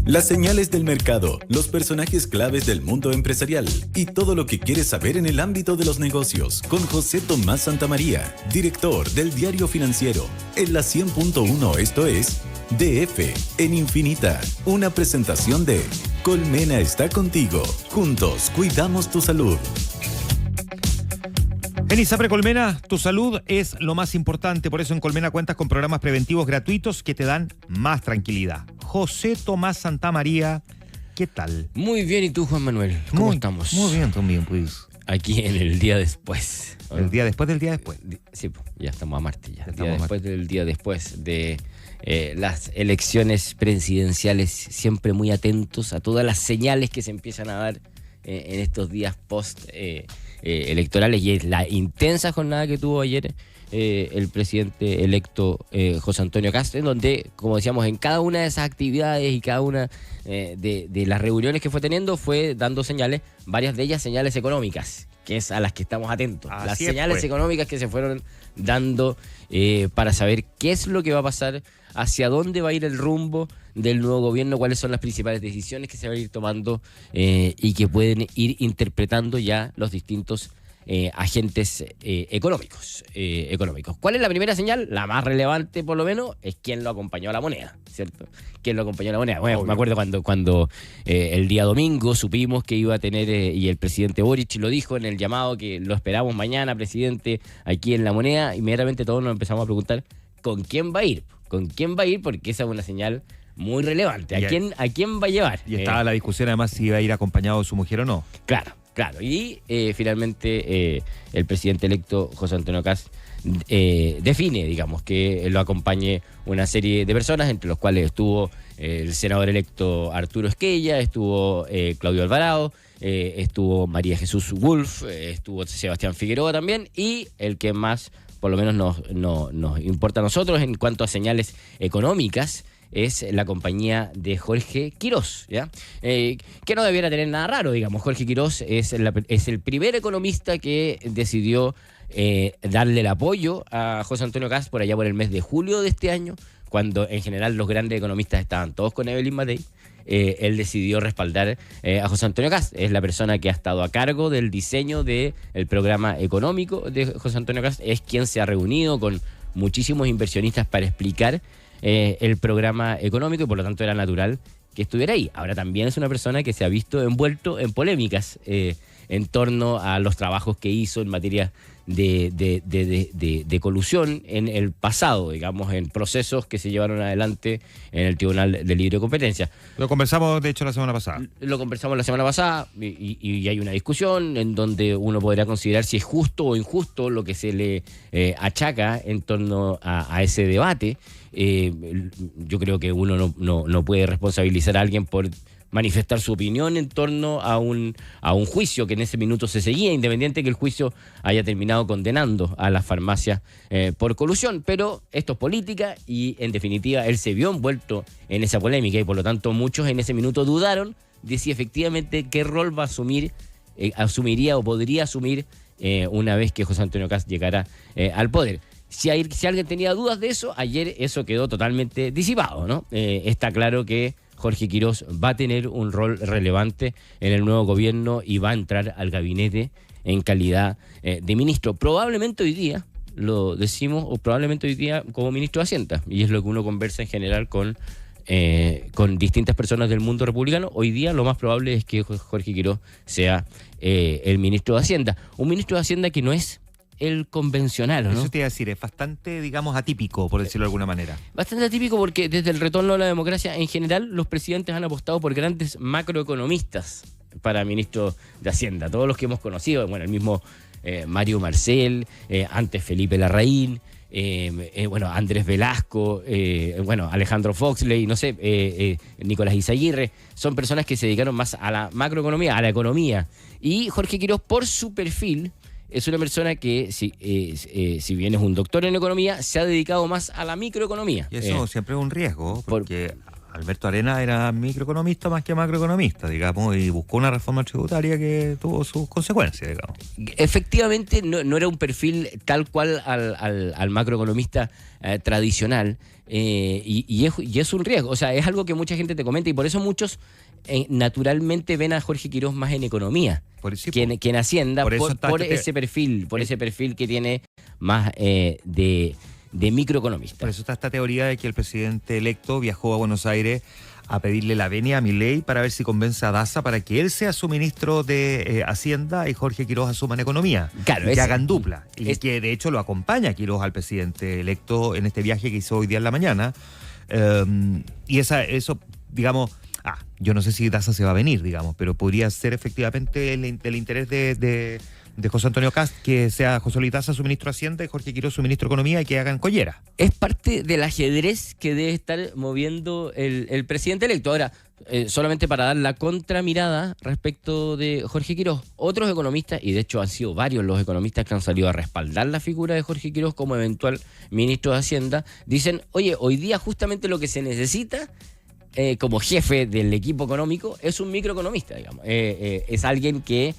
Las señales del mercado, los personajes claves del mundo empresarial y todo lo que quieres saber en el ámbito de los negocios con José Tomás Santamaría, director del Diario Financiero, en la 100.1, esto es DF en Infinita, una presentación de Colmena está contigo, juntos cuidamos tu salud. En ISAPRE Colmena, tu salud es lo más importante, por eso en Colmena cuentas con programas preventivos gratuitos que te dan más tranquilidad. José Tomás Santamaría, ¿qué tal? Muy bien, ¿y tú, Juan Manuel? ¿Cómo estamos? Muy bien, también, pues. Aquí en el día después. El día después del día después. Sí, ya estamos a martes ya. El día después de las elecciones presidenciales, siempre muy atentos a todas las señales que se empiezan a dar en estos días post electorales, y es la intensa jornada que tuvo ayer el presidente electo José Antonio Kast, en donde, como decíamos, en cada una de esas actividades y cada una de las reuniones que fue teniendo, fue dando señales, varias de ellas señales económicas, que es a las que estamos atentos. Así las señales económicas que se fueron dando para saber qué es lo que va a pasar, hacia dónde va a ir el rumbo del nuevo gobierno, cuáles son las principales decisiones que se van a ir tomando y que pueden ir interpretando ya los distintos agentes económicos. ¿Cuál es la primera señal? La más relevante, por lo menos, es quién lo acompañó a la moneda, ¿cierto? ¿Quién lo acompañó a la moneda? Bueno, me acuerdo cuando el día domingo supimos que iba a tener, y el presidente Boric lo dijo en el llamado, que lo esperamos mañana, presidente, aquí en la moneda. Inmediatamente todos nos empezamos a preguntar ¿con quién va a ir? ¿Con quién va a ir? Porque esa es una señal muy relevante. ¿A quién va a llevar? Y estaba la discusión además si iba a ir acompañado de su mujer o no. Claro. Y finalmente el presidente electo José Antonio Kast define, digamos, que lo acompañe una serie de personas, entre los cuales estuvo el senador electo Arturo Esquella, estuvo Claudio Alvarado, estuvo María Jesús Wolf, estuvo Sebastián Figueroa también, y el que más, por lo menos, nos importa a nosotros en cuanto a señales económicas, es la compañía de Jorge Quirós, ¿ya? Que no debiera tener nada raro, digamos. Jorge Quirós es el primer economista que decidió darle el apoyo a José Antonio Kast por allá por el mes de julio de este año, cuando en general los grandes economistas estaban todos con Evelyn Matei. Él decidió respaldar a José Antonio Kast. Es la persona que ha estado a cargo del diseño del programa económico de José Antonio Kast. Es quien se ha reunido con muchísimos inversionistas para explicar el programa económico, y por lo tanto era natural que estuviera ahí. Ahora también es una persona que se ha visto envuelto en polémicas en torno a los trabajos que hizo en materia de colusión en el pasado, digamos, en procesos que se llevaron adelante en el Tribunal de Libre Competencia. Lo conversamos, de hecho, la semana pasada. Y hay una discusión en donde uno podría considerar si es justo o injusto lo que se le achaca en torno a ese debate. Yo creo que uno no puede responsabilizar a alguien por manifestar su opinión en torno a un juicio que en ese minuto se seguía, independiente que el juicio haya terminado condenando a las farmacias por colusión. Pero esto es política y, en definitiva, él se vio envuelto en esa polémica, y por lo tanto muchos en ese minuto dudaron de si efectivamente qué rol va a asumiría o podría asumir una vez que José Antonio Kast llegara al poder. Si alguien tenía dudas de eso, ayer eso quedó totalmente disipado, ¿no? Está claro que Jorge Quirós va a tener un rol relevante en el nuevo gobierno y va a entrar al gabinete en calidad de ministro. Probablemente hoy día, lo decimos, o probablemente hoy día como ministro de Hacienda, y es lo que uno conversa en general con distintas personas del mundo republicano. Hoy día lo más probable es que Jorge Quirós sea el ministro de Hacienda. Un ministro de Hacienda que no es el convencional, ¿no? Eso te iba a decir, es bastante, digamos, atípico, por decirlo de alguna manera. Bastante atípico porque desde el retorno a la democracia, en general, los presidentes han apostado por grandes macroeconomistas para ministro de Hacienda. Todos los que hemos conocido, bueno, el mismo Mario Marcel, antes Felipe Larraín, Andrés Velasco, Alejandro Foxley, no sé, Nicolás Izaguirre, son personas que se dedicaron más a la macroeconomía, a la economía. Y Jorge Quirós, por su perfil, es una persona que, si bien es un doctor en economía, se ha dedicado más a la microeconomía. Y eso siempre es un riesgo, porque a Alberto Arena era microeconomista más que macroeconomista, digamos, y buscó una reforma tributaria que tuvo sus consecuencias, digamos. Efectivamente, no era un perfil tal cual al macroeconomista tradicional, y es un riesgo. O sea, es algo que mucha gente te comenta y por eso muchos naturalmente ven a Jorge Quirós más en economía que en Hacienda, por ese perfil que tiene más de microeconomista. Por eso está esta teoría de que el presidente electo viajó a Buenos Aires a pedirle la venia a Milei para ver si convence a Daza para que él sea su ministro de Hacienda y Jorge Quirós asuma en Economía. Claro, que hagan dupla. Y que de hecho lo acompaña Quirós al presidente electo en este viaje que hizo hoy día en la mañana. Y eso, digamos, yo no sé si Daza se va a venir, digamos, pero podría ser efectivamente el interés de José Antonio Kast, que sea José Luis Daza su ministro de Hacienda y Jorge Quirós su ministro de Economía y que hagan collera. Es parte del ajedrez que debe estar moviendo el presidente electo. Ahora, solamente para dar la contramirada respecto de Jorge Quirós, otros economistas, y de hecho han sido varios los economistas que han salido a respaldar la figura de Jorge Quirós como eventual ministro de Hacienda, dicen, oye, hoy día justamente lo que se necesita como jefe del equipo económico es un microeconomista, digamos. Es alguien que,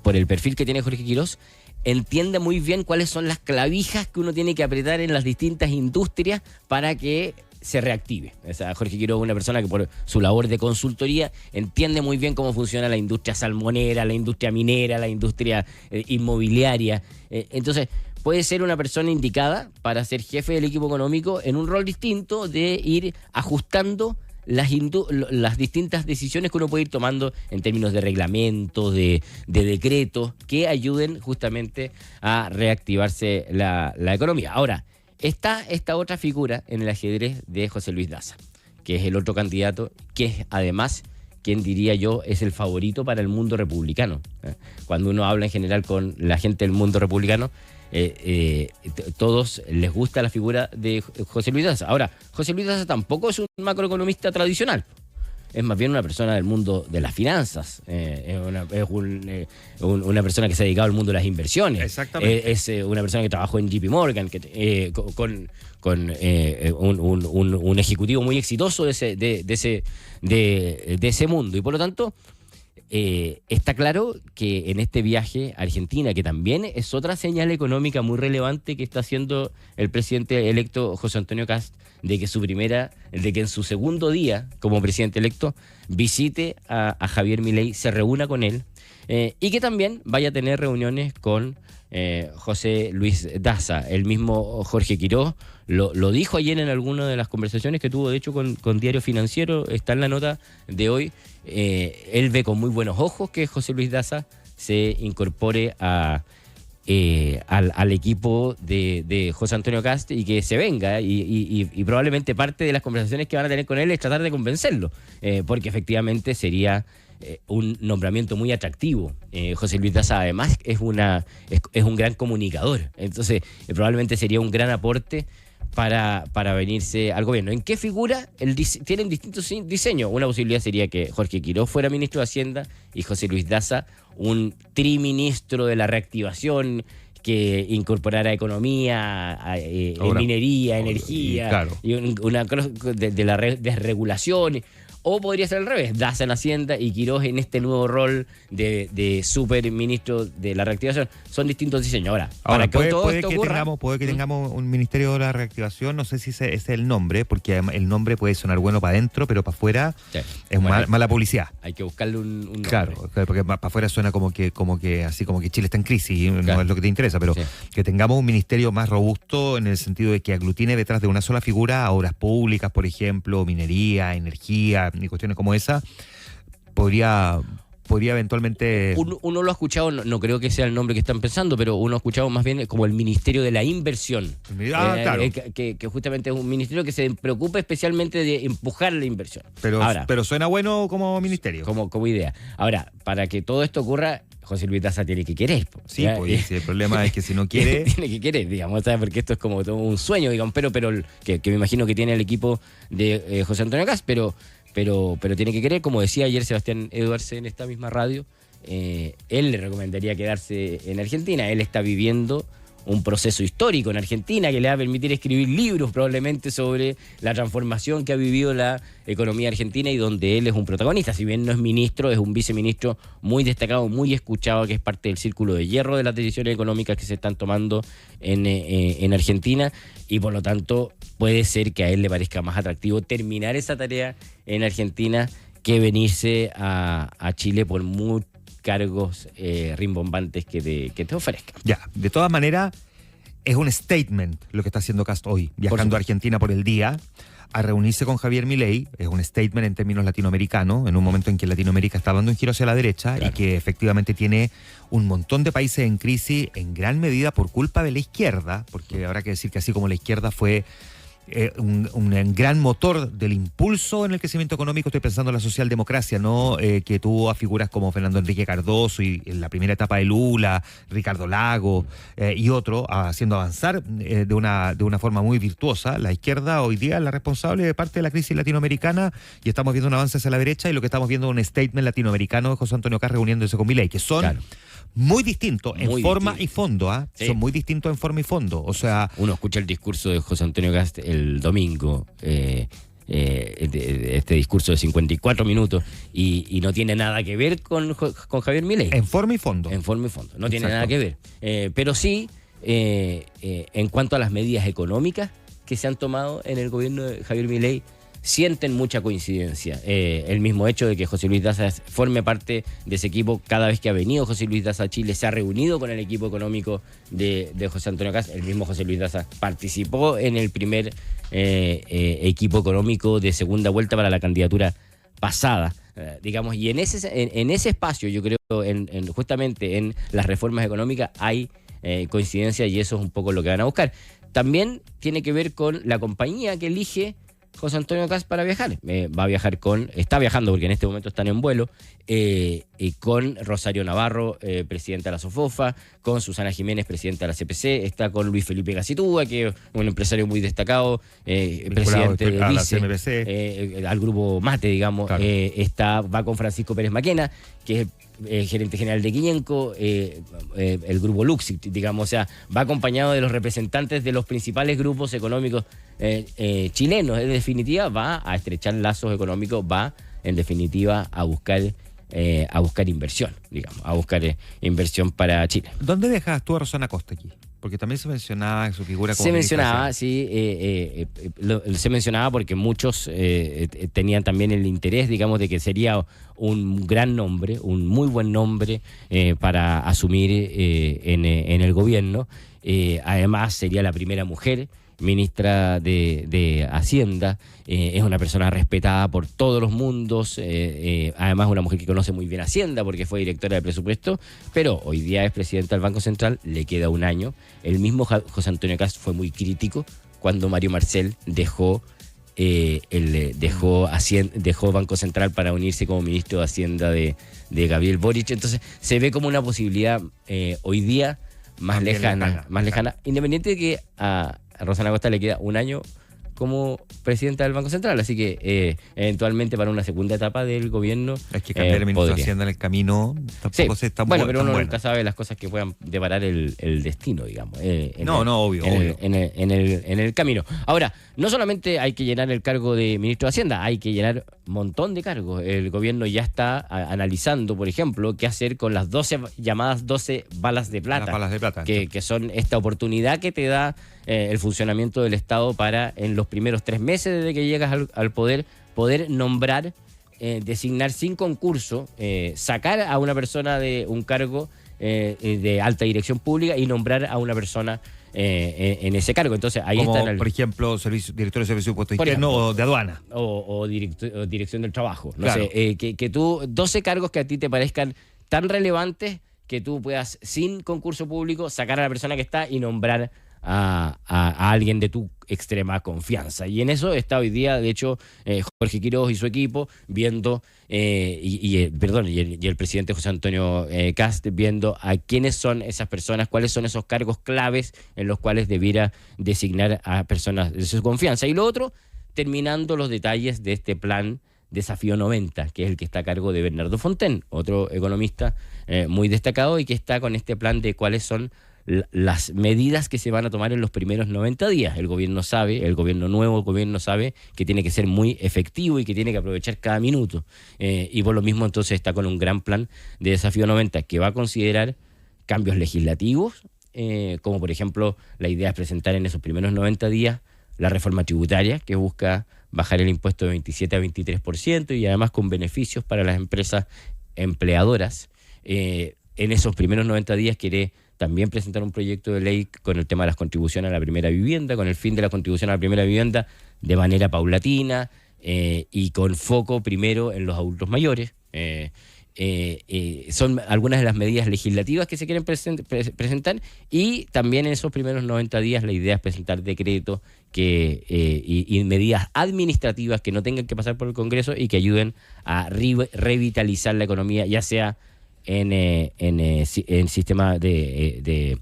por el perfil que tiene Jorge Quirós, entiende muy bien cuáles son las clavijas que uno tiene que apretar en las distintas industrias para que se reactive. O sea, Jorge Quirós es una persona que por su labor de consultoría entiende muy bien cómo funciona la industria salmonera, la industria minera, la industria inmobiliaria. Entonces, puede ser una persona indicada para ser jefe del equipo económico en un rol distinto de ir ajustando las distintas decisiones que uno puede ir tomando en términos de reglamentos, de decretos, que ayuden justamente a reactivarse la economía. Ahora, está esta otra figura en el ajedrez de José Luis Daza, que es el otro candidato, que es además, quien diría yo, es el favorito para el mundo republicano. Cuando uno habla en general con la gente del mundo republicano, todos les gusta la figura de José Luis Daza. Ahora, José Luis Daza tampoco es un macroeconomista tradicional, es más bien una persona del mundo de las finanzas, es una persona que se ha dedicado al mundo de las inversiones. Exactamente. Es una persona que trabajó en JP Morgan, con un ejecutivo muy exitoso de ese mundo, y por lo tanto está claro que en este viaje a Argentina, que también es otra señal económica muy relevante que está haciendo el presidente electo José Antonio Kast, de que en su segundo día como presidente electo visite a Javier Milei, se reúna con él, y que también vaya a tener reuniones con José Luis Daza. El mismo Jorge Quirós lo dijo ayer en alguna de las conversaciones que tuvo, de hecho, con Diario Financiero, está en la nota de hoy. Él ve con muy buenos ojos que José Luis Daza se incorpore al equipo de José Antonio Kast y que se venga, y probablemente parte de las conversaciones que van a tener con él es tratar de convencerlo, porque efectivamente sería un nombramiento muy atractivo. José Luis Daza además es un gran comunicador, entonces probablemente sería un gran aporte para venirse al gobierno. ¿En qué figura? Tienen distintos diseños. Una posibilidad sería que Jorge Quirós fuera ministro de Hacienda y José Luis Daza un triministro de la reactivación que incorporara economía, minería, energía, claro, y una de la desregulación. O podría ser al revés, Daza en Hacienda y Quirós en este nuevo rol de superministro de la reactivación. Son distintos diseños. Ahora para que todo esto ocurra, puede que tengamos un ministerio de la reactivación, no sé si ese es el nombre, porque el nombre puede sonar bueno para adentro, pero para afuera es mala publicidad. Hay que buscarle un nombre. Claro, porque para afuera suena como que así como que Chile está en crisis, no es lo que te interesa, pero que tengamos un ministerio más robusto en el sentido de que aglutine detrás de una sola figura a obras públicas, por ejemplo, minería, energía y cuestiones como esa, podría eventualmente... Uno lo ha escuchado, no creo que sea el nombre que están pensando, pero uno ha escuchado más bien como el Ministerio de la Inversión. Claro. Que justamente es un ministerio que se preocupa especialmente de empujar la inversión. Pero suena bueno como ministerio. Como idea. Ahora, para que todo esto ocurra, José Luis Daza tiene que querer. Sí, pues el problema es que si no quiere... tiene que querer, digamos, ¿sabes? Porque esto es como todo un sueño, digamos, pero que me imagino que tiene el equipo de José Antonio Kast, pero tiene que querer. Como decía ayer Sebastián Edwards en esta misma radio, él le recomendaría quedarse en Argentina. Él está viviendo un proceso histórico en Argentina que le va a permitir escribir libros probablemente sobre la transformación que ha vivido la economía argentina y donde él es un protagonista. Si bien no es ministro, es un viceministro muy destacado, muy escuchado, que es parte del círculo de hierro de las decisiones económicas que se están tomando en Argentina, y por lo tanto puede ser que a él le parezca más atractivo terminar esa tarea en Argentina que venirse a Chile por muchos cargos rimbombantes que te ofrezcan. Ya, de todas maneras, es un statement lo que está haciendo Kast hoy, viajando a Argentina por el día, a reunirse con Javier Milei. Es un statement en términos latinoamericanos, en un momento en que Latinoamérica está dando un giro hacia la derecha, claro, y que efectivamente tiene un montón de países en crisis, en gran medida por culpa de la izquierda, porque habrá que decir que así como la izquierda fue un gran motor del impulso en el crecimiento económico, estoy pensando en la socialdemocracia, ¿no? Que tuvo a figuras como Fernando Enrique Cardoso y en la primera etapa de Lula, Ricardo Lago y otro, haciendo avanzar de una forma muy virtuosa. La izquierda hoy día es la responsable de parte de la crisis latinoamericana y estamos viendo un avance hacia la derecha, y lo que estamos viendo es un statement latinoamericano de José Antonio Kast reuniéndose con Milei, que son... Claro. Muy distintos en forma y fondo, ¿ah? Sí. Son muy distintos en forma y fondo. O sea, uno escucha el discurso de José Antonio Kast el domingo, este discurso de 54 minutos, y no tiene nada que ver con Javier Milei. En forma y fondo. En forma y fondo. No tiene nada que ver. Pero sí, en cuanto a las medidas económicas que se han tomado en el gobierno de Javier Milei, sienten mucha coincidencia. El mismo hecho de que José Luis Daza forme parte de ese equipo. Cada vez que ha venido José Luis Daza a Chile, se ha reunido con el equipo económico de José Antonio Kast. El mismo José Luis Daza participó en el primer equipo económico de segunda vuelta para la candidatura pasada. Digamos, y en ese espacio, yo creo, justamente en las reformas económicas hay coincidencia, y eso es un poco lo que van a buscar. También tiene que ver con la compañía que elige José Antonio Kast para viajar. Está viajando porque en este momento están en vuelo, con Rosario Navarro, presidenta de la SOFOFA, con Susana Jiménez, presidenta de la CPC, está con Luis Felipe Gacitúa, que es un empresario muy destacado, presidente de Vice, al grupo Mate, digamos, claro. Va con Francisco Pérez Maquena, que es gerente general de Quiñenco, el grupo Luxit, digamos, o sea, va acompañado de los representantes de los principales grupos económicos chilenos. En definitiva, va a estrechar lazos económicos, va, en definitiva, a buscar inversión, digamos, a buscar inversión para Chile. ¿Dónde dejas tú a Rosana Costa aquí? Porque también se mencionaba su figura como... Se mencionaba, sí, se mencionaba porque muchos tenían también el interés, digamos, de que sería un gran nombre, un muy buen nombre para asumir en el gobierno. Además, sería la primera mujer ministra de Hacienda. Es una persona respetada por todos los mundos, además una mujer que conoce muy bien Hacienda porque fue directora de presupuesto, pero hoy día es presidenta del Banco Central, le queda un año. El mismo José Antonio Kast fue muy crítico cuando Mario Marcel dejó Banco Central para unirse como ministro de Hacienda de Gabriel Boric. Entonces se ve como una posibilidad hoy día más lejana, independiente de que a Rosana Costa le queda un año como presidenta del Banco Central, así que eventualmente para una segunda etapa del gobierno es que cambiar el ministro de Hacienda en el camino tampoco se está bueno, pero uno nunca sabe las cosas que puedan deparar el destino, digamos. Obvio. En el camino. Ahora, no solamente hay que llenar el cargo de ministro de Hacienda, hay que llenar un montón de cargos. El gobierno ya está analizando, por ejemplo, qué hacer con las 12 balas de plata. Las balas de plata. Que son esta oportunidad que te da el funcionamiento del Estado para, en los primeros 3 meses desde que llegas al poder nombrar, designar sin concurso, sacar a una persona de un cargo de alta dirección pública y nombrar a una persona en ese cargo. Entonces ahí como, está por ejemplo, director de servicio de impuestos internos o de aduana. O dirección del trabajo. No claro. sé, que tú, 12 cargos que a ti te parezcan tan relevantes que tú puedas, sin concurso público, sacar a la persona que está y nombrar a alguien de tu extrema confianza. Y en eso está hoy día, de hecho, Jorge Quiroz y su equipo viendo, y el presidente José Antonio Kast viendo a quiénes son esas personas, cuáles son esos cargos claves en los cuales debiera designar a personas de su confianza. Y lo otro, terminando los detalles de este plan Desafío 90, que es el que está a cargo de Bernardo Fontaine, otro economista muy destacado, y que está con este plan de cuáles son las medidas que se van a tomar en los primeros 90 días. El gobierno nuevo gobierno sabe que tiene que ser muy efectivo y que tiene que aprovechar cada minuto. Y por lo mismo entonces está con un gran plan de Desafío 90 que va a considerar cambios legislativos, como por ejemplo la idea es presentar en esos primeros 90 días la reforma tributaria que busca bajar el impuesto de 27 a 23% y además con beneficios para las empresas empleadoras. En esos primeros 90 días quiere también presentar un proyecto de ley con el tema de las contribuciones a la primera vivienda, con el fin de la contribución a la primera vivienda de manera paulatina y con foco primero en los adultos mayores. Son algunas de las medidas legislativas que se quieren presentar y también en esos primeros 90 días la idea es presentar decretos y medidas administrativas que no tengan que pasar por el Congreso y que ayuden a revitalizar la economía, ya sea en sistema de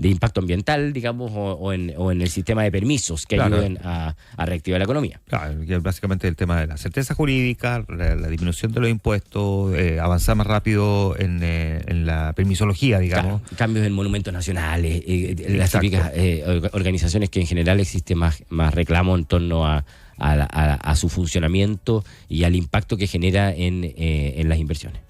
impacto ambiental, digamos, o en el sistema de permisos que ayuden a reactivar la economía. Claro, que básicamente el tema de la certeza jurídica, la disminución de los impuestos, avanzar más rápido en la permisología, digamos. Claro, cambios en monumentos nacionales, las típicas organizaciones que en general existe más reclamo en torno a su funcionamiento y al impacto que genera en las inversiones.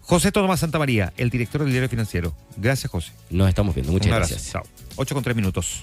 José Tomás Santamaría, el director del Diario Financiero. Gracias, José. Nos estamos viendo. Muchas gracias. Chao. 8:03.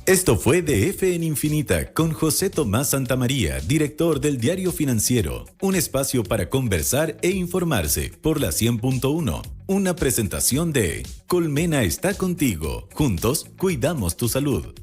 Esto fue DF en Infinita con José Tomás Santamaría, director del Diario Financiero. Un espacio para conversar e informarse por la 100.1. Una presentación de Colmena está contigo. Juntos cuidamos tu salud.